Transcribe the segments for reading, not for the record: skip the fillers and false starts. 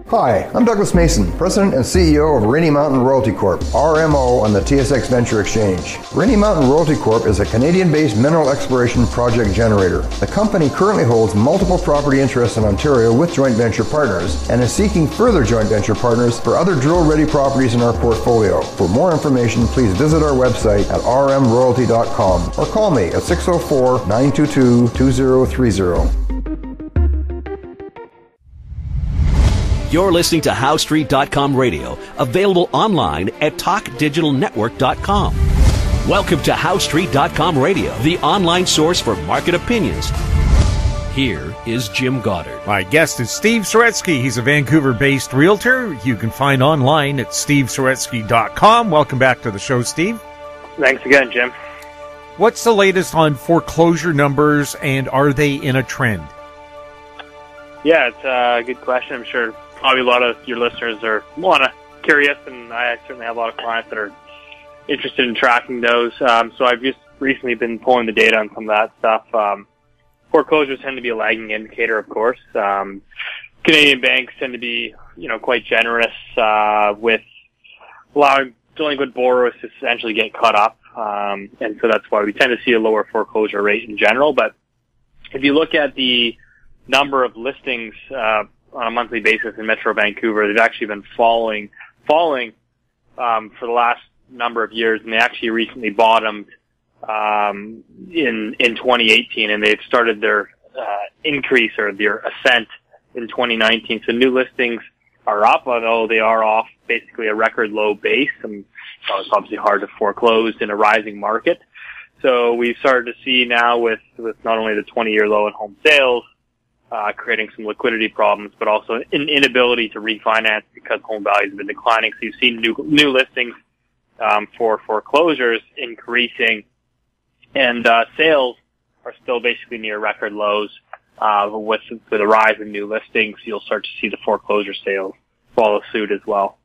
Hi, I'm Douglas Mason, President and CEO of Rainy Mountain Royalty Corp., RMO, on the TSX Venture Exchange. Rainy Mountain Royalty Corp. is a Canadian-based mineral exploration project generator. The company currently holds multiple property interests in Ontario with joint venture partners and is seeking further joint venture partners for other drill-ready properties in our portfolio. For more information, please visit our website at rmroyalty.com or call me at 604-922-2030. You're listening to HowStreet.com radio, available online at TalkDigitalNetwork.com. Welcome to HowStreet.com radio, the online source for market opinions. Here is Jim Goddard. My guest is Steve Saretksy. He's a Vancouver-based realtor. You can find online at SteveSaretksy.com. Welcome back to the show, Steve. Thanks again, Jim. What's the latest on foreclosure numbers, and are they in a trend? Yeah, it's a good question. I'm sure probably a lot of your listeners are curious, and I certainly have a lot of clients that are interested in tracking those. So I've just recently been pulling the data on some of that stuff. Foreclosures tend to be a lagging indicator, of course. Canadian banks tend to be, quite generous with allowing delinquent borrowers to essentially get caught up, and so that's why we tend to see a lower foreclosure rate in general. But if you look at the number of listings on a monthly basis in Metro Vancouver, they've actually been falling for the last number of years, and they actually recently bottomed in 2018, and they've started their increase or their ascent in 2019. So new listings are up, although they are off basically a record low base, and so it's obviously hard to foreclose in a rising market. So we've started to see now with not only the 20-year low in home sales, creating some liquidity problems, but also an inability to refinance because home values have been declining. So you've seen new listings for foreclosures increasing, and sales are still basically near record lows. With the rise in new listings, you'll start to see the foreclosure sales follow suit as well.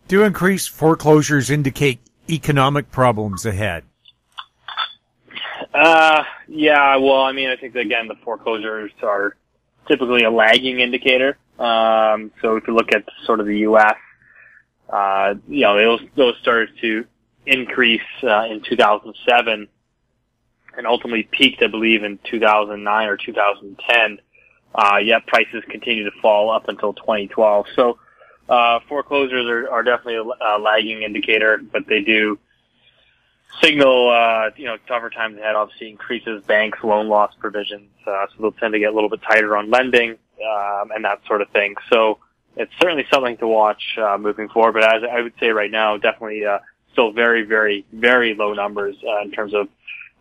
Do increased foreclosures indicate economic problems ahead? Yeah, well, I think, again, the foreclosures are typically a lagging indicator. So if you look at sort of the U.S., those started to increase in 2007 and ultimately peaked, I believe, in 2009 or 2010. Yet prices continue to fall up until 2012. So foreclosures are definitely a lagging indicator, but they do signal, tougher times ahead. Obviously increases banks' loan loss provisions, so they'll tend to get a little bit tighter on lending, and that sort of thing. So it's certainly something to watch, moving forward. But as I would say right now, definitely, still very, very, very low numbers, in terms of,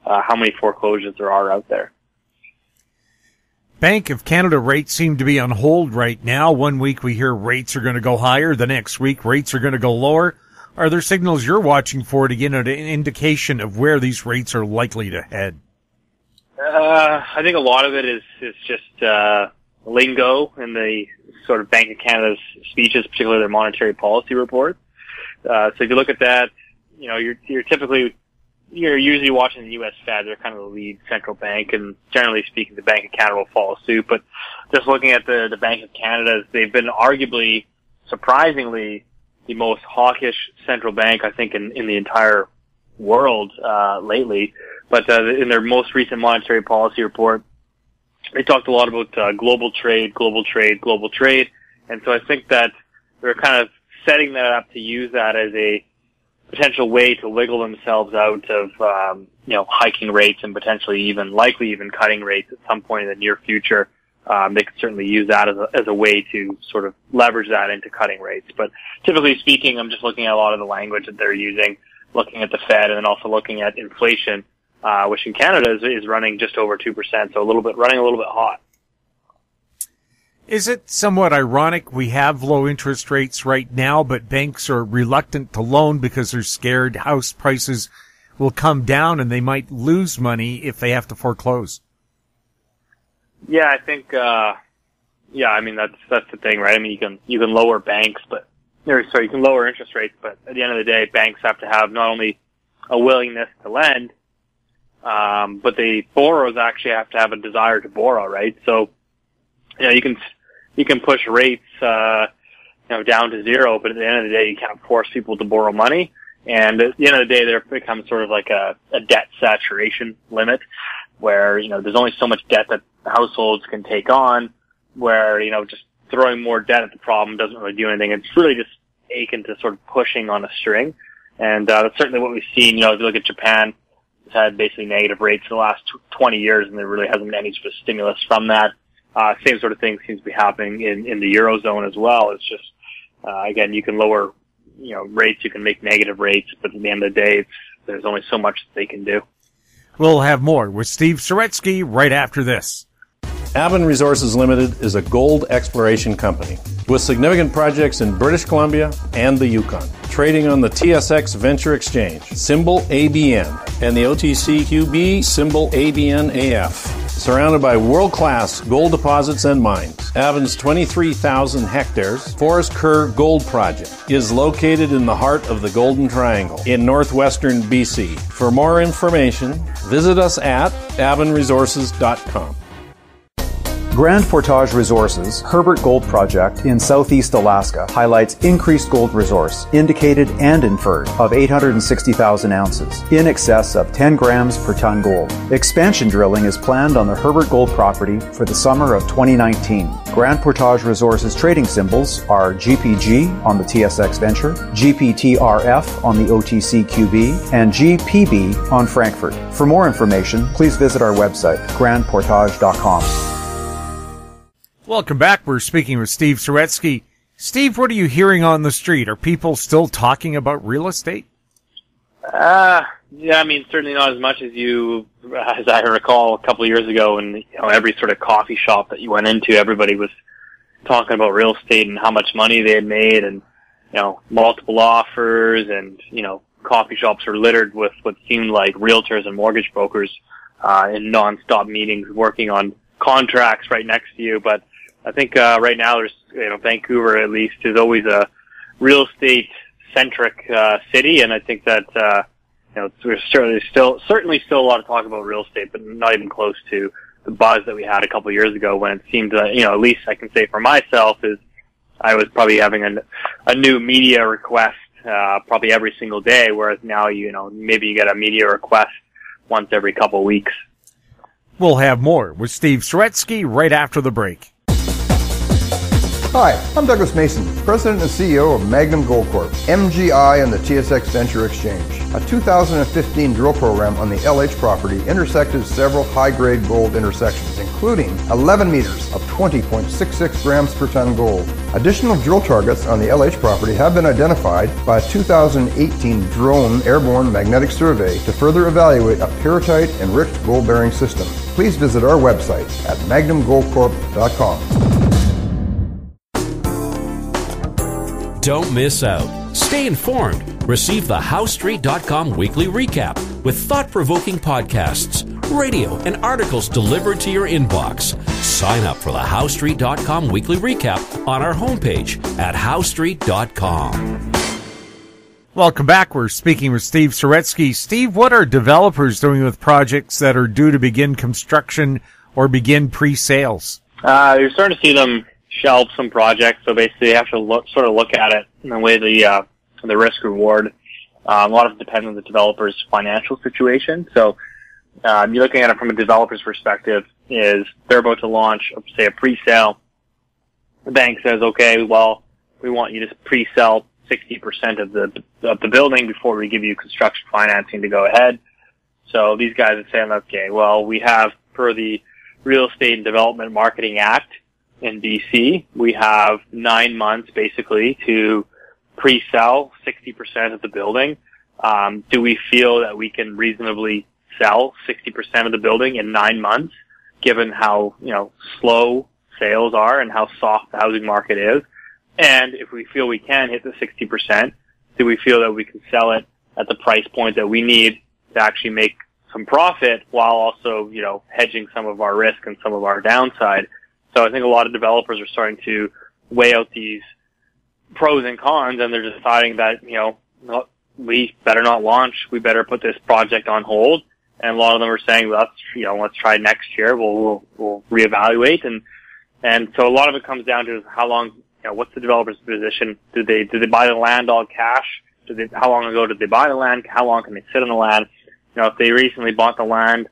how many foreclosures there are out there. Bank of Canada rates seem to be on hold right now. One week we hear rates are going to go higher. The next week rates are going to go lower. Are there signals you're watching for to get an indication of where these rates are likely to head? I think a lot of it is just lingo in the sort of Bank of Canada's speeches, particularly their monetary policy reports. So if you look at that, you're usually watching the U.S. Fed. They're kind of the lead central bank, and generally speaking, the Bank of Canada will follow suit. But just looking at the Bank of Canada, they've been arguably, surprisingly, the most hawkish central bank, I think, in the entire world lately. But in their most recent monetary policy report, they talked a lot about global trade. And so I think that they're kind of setting that up to use that as a potential way to wiggle themselves out of hiking rates and potentially likely even cutting rates at some point in the near future. They could certainly use that as a way to sort of leverage that into cutting rates. But typically speaking, I'm just looking at a lot of the language that they're using, looking at the Fed, and then also looking at inflation, which in Canada is running just over 2%, so running a little bit hot. Is it somewhat ironic we have low interest rates right now, but banks are reluctant to loan because they're scared house prices will come down and they might lose money if they have to foreclose? Yeah, I think, that's the thing, right? You can lower you can lower interest rates, but at the end of the day, banks have to have not only a willingness to lend, but the borrowers actually have to have a desire to borrow, right? So you can push rates, down to zero, but at the end of the day, you can't force people to borrow money. And at the end of the day, there becomes sort of like a debt saturation limit where, there's only so much debt that households can take on where, just throwing more debt at the problem doesn't really do anything. It's really just akin to sort of pushing on a string. And that's certainly what we've seen. If you look at Japan, it's had basically negative rates for the last 20 years, and there really hasn't been any sort of stimulus from that. Same sort of thing seems to be happening in the Eurozone as well. It's just, again, you can lower, rates, you can make negative rates, but at the end of the day, there's only so much that they can do. We'll have more with Steve Saretksy right after this. Avon Resources Limited is a gold exploration company with significant projects in British Columbia and the Yukon, trading on the TSX Venture Exchange, symbol ABN, and the OTCQB, symbol ABNAF. Surrounded by world-class gold deposits and mines, Avon's 23,000 hectares Forest Kerr Gold Project is located in the heart of the Golden Triangle in northwestern BC. For more information, visit us at avonresources.com. Grand Portage Resources' Herbert Gold Project in southeast Alaska highlights increased gold resource, indicated and inferred, of 860,000 ounces, in excess of 10 grams per ton gold. Expansion drilling is planned on the Herbert Gold property for the summer of 2019. Grand Portage Resources trading symbols are GPG on the TSX Venture, GPTRF on the OTCQB, and GPB on Frankfurt. For more information, please visit our website, grandportage.com. Welcome back. We're speaking with Steve Saretksy. Steve, what are you hearing on the street? Are people still talking about real estate? Yeah, certainly not as much as I recall a couple of years ago when, every sort of coffee shop that you went into, everybody was talking about real estate and how much money they had made and, multiple offers and, coffee shops are littered with what seemed like realtors and mortgage brokers, in nonstop meetings working on contracts right next to you. But I think right now there's Vancouver at least is always a real estate centric city, and I think that there's certainly still a lot of talk about real estate, but not even close to the buzz that we had a couple of years ago when it seemed at least I can say for myself is I was probably having a new media request probably every single day, whereas now maybe you get a media request once every couple of weeks. We'll have more with Steve Saretksy right after the break. Hi, I'm Douglas Mason, President and CEO of Magnum Gold Corp, MGI and the TSX Venture Exchange. A 2015 drill program on the LH property intersected several high-grade gold intersections, including 11 meters of 20.66 grams per ton gold. Additional drill targets on the LH property have been identified by a 2018 drone airborne magnetic survey to further evaluate a pyrrhotite-enriched gold-bearing system. Please visit our website at magnumgoldcorp.com. Don't miss out. Stay informed. Receive the HowStreet.com weekly recap with thought-provoking podcasts, radio, and articles delivered to your inbox. Sign up for the HowStreet.com weekly recap on our homepage at HowStreet.com. Welcome back. We're speaking with Steve Saretksy. Steve, what are developers doing with projects that are due to begin construction or begin pre-sales? You're starting to see them shelve some projects, so basically you have to look at it in the way the risk reward. A lot of it depends on the developer's financial situation. So you're looking at it from a developer's perspective is they're about to launch, say, a pre-sale. The bank says, okay, well, we want you to pre-sell 60% of the building before we give you construction financing to go ahead. So these guys are saying, okay, well, we have, per the Real Estate and Development Marketing Act in BC, we have 9 months basically to pre-sell 60% of the building. Do we feel that we can reasonably sell 60% of the building in 9 months, given how, slow sales are and how soft the housing market is? And if we feel we can hit the 60%, do we feel that we can sell it at the price point that we need to actually make some profit while also, hedging some of our risk and some of our downside? So I think a lot of developers are starting to weigh out these pros and cons, and they're deciding that, we better not launch. We better put this project on hold. And a lot of them are saying, well, let's try next year. We'll reevaluate. And And so a lot of it comes down to how long, what's the developer's position? Did they buy the land all cash? How long ago did they buy the land? How long can they sit on the land? If they recently bought the land,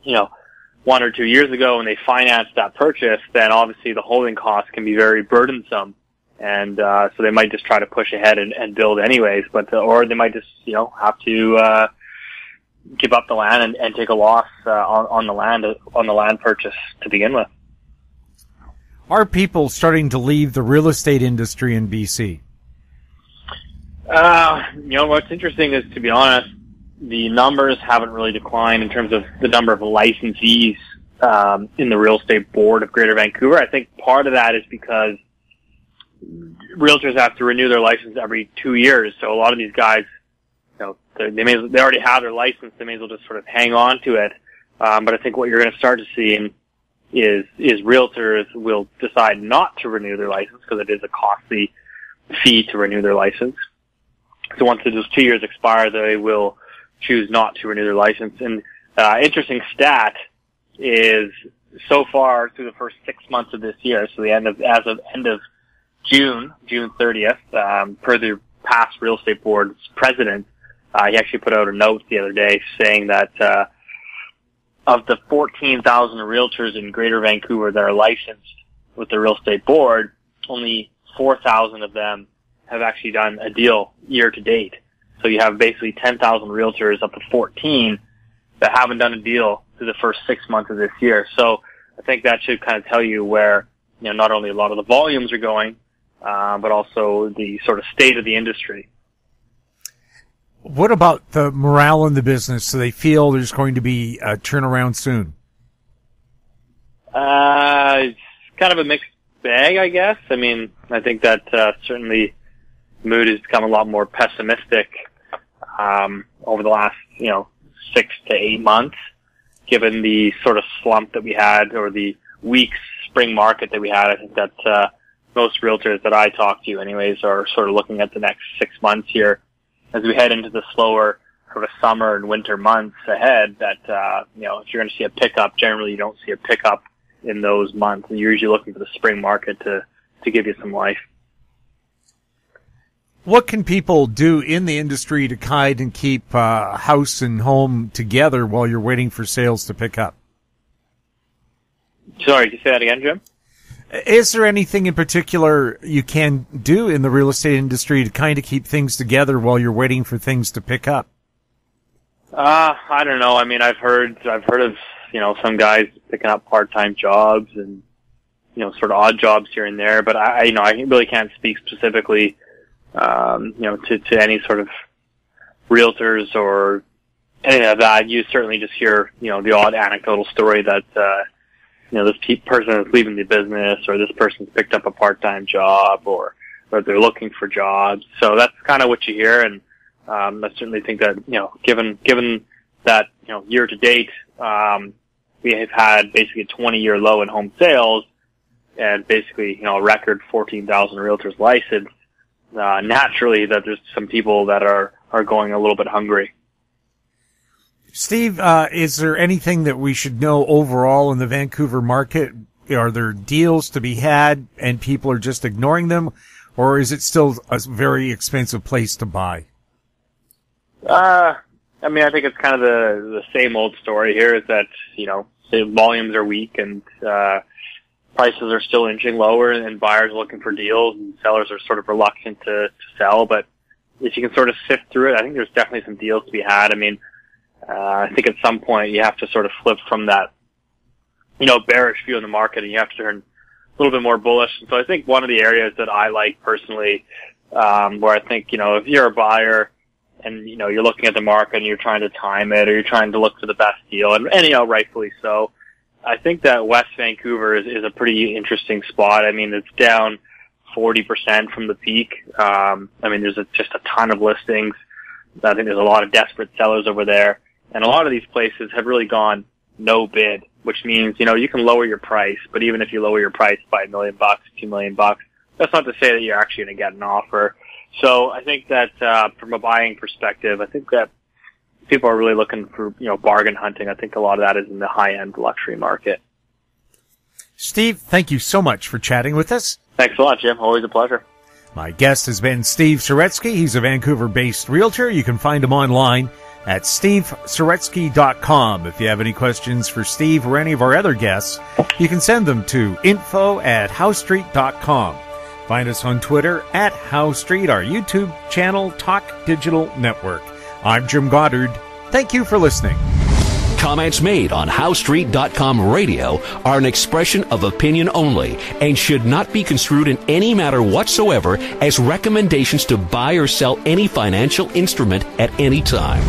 1 or 2 years ago and they financed that purchase, then obviously the holding costs can be very burdensome. And, so they might just try to push ahead and build anyways, or they might just, have to, give up the land and take a loss, on the land purchase to begin with. Are people starting to leave the real estate industry in BC? What's interesting is, to be honest, the numbers haven't really declined in terms of the number of licensees in the real estate board of Greater Vancouver. I think part of that is because realtors have to renew their license every 2 years. So a lot of these guys, they already have their license. They may as well just sort of hang on to it. But I think what you're going to start to see is realtors will decide not to renew their license because it is a costly fee to renew their license. So once those 2 years expire, they will choose not to renew their license. And interesting stat is, so far through the first 6 months of this year, so as of end of June 30th, per the past real estate board's president, he actually put out a note the other day saying that of the 14,000 realtors in Greater Vancouver that are licensed with the real estate board, only 4,000 of them have actually done a deal year to date. So you have basically 10,000 realtors up to 14 that haven't done a deal through the first 6 months of this year. So I think that should kind of tell you where, not only a lot of the volumes are going, but also the sort of state of the industry. What about the morale in the business? Do they feel there's going to be a turnaround soon? It's kind of a mixed bag, I guess. I mean, I think that certainly mood has become a lot more pessimistic over the last 6 to 8 months, given the sort of slump that we had, or the weak spring market that we had. I think that most realtors that I talk to anyways are sort of looking at the next 6 months here as we head into the slower sort of summer and winter months ahead, that if you're going to see a pickup, generally you don't see a pickup in those months. You're usually looking for the spring market to give you some life. What can people do in the industry to guide and keep house and home together while you're waiting for sales to pick up? Sorry, can you say that again, Jim? Is there anything in particular you can do in the real estate industry to kind of keep things together while you're waiting for things to pick up? I don't know. I mean, I've heard of, some guys picking up part-time jobs and, sort of odd jobs here and there, but I really can't speak specifically, to any sort of realtors or anything like that. You certainly just hear, the odd anecdotal story that, this person is leaving the business, or this person's picked up a part-time job, or they're looking for jobs. So that's kind of what you hear. And, I certainly think that, given that, year to date, we have had basically a 20-year low in home sales and basically, a record 14,000 realtors licensed. Naturally that there's some people that are going a little bit hungry. Steve, is there anything that we should know overall in the Vancouver market? Are there deals to be had and people are just ignoring them, or is it still a very expensive place to buy? I think it's kind of the same old story here, is that, the volumes are weak and, prices are still inching lower, and buyers are looking for deals and sellers are sort of reluctant to sell. But if you can sort of sift through it, I think there's definitely some deals to be had. I mean, I think at some point you have to sort of flip from that, bearish view in the market, and you have to turn a little bit more bullish. And so I think one of the areas that I like personally, where I think, if you're a buyer and, you're looking at the market and you're trying to time it, or you're trying to look for the best deal, and rightfully so, I think that West Vancouver is a pretty interesting spot. I mean, it's down 40% from the peak. There's just a ton of listings. I think there's a lot of desperate sellers over there. And a lot of these places have really gone no bid, which means, you can lower your price, but even if you lower your price by $1 million, $2 million, that's not to say that you're actually going to get an offer. So I think that, from a buying perspective, I think that people are really looking for, bargain hunting. I think a lot of that is in the high-end luxury market. Steve, thank you so much for chatting with us. Thanks a lot, Jim. Always a pleasure. My guest has been Steve Saretksy. He's a Vancouver-based realtor. You can find him online at stevesaretksy.com. If you have any questions for Steve or any of our other guests, you can send them to info@howstreet.com. Find us on Twitter @HowStreet, our YouTube channel, Talk Digital Network. I'm Jim Goddard. Thank you for listening. Comments made on HowStreet.com radio are an expression of opinion only and should not be construed in any matter whatsoever as recommendations to buy or sell any financial instrument at any time.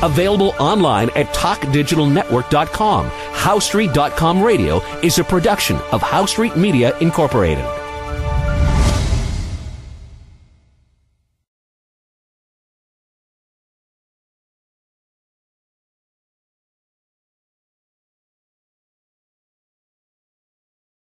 Available online at TalkDigitalNetwork.com. HowStreet.com radio is a production of HowStreet Media Incorporated.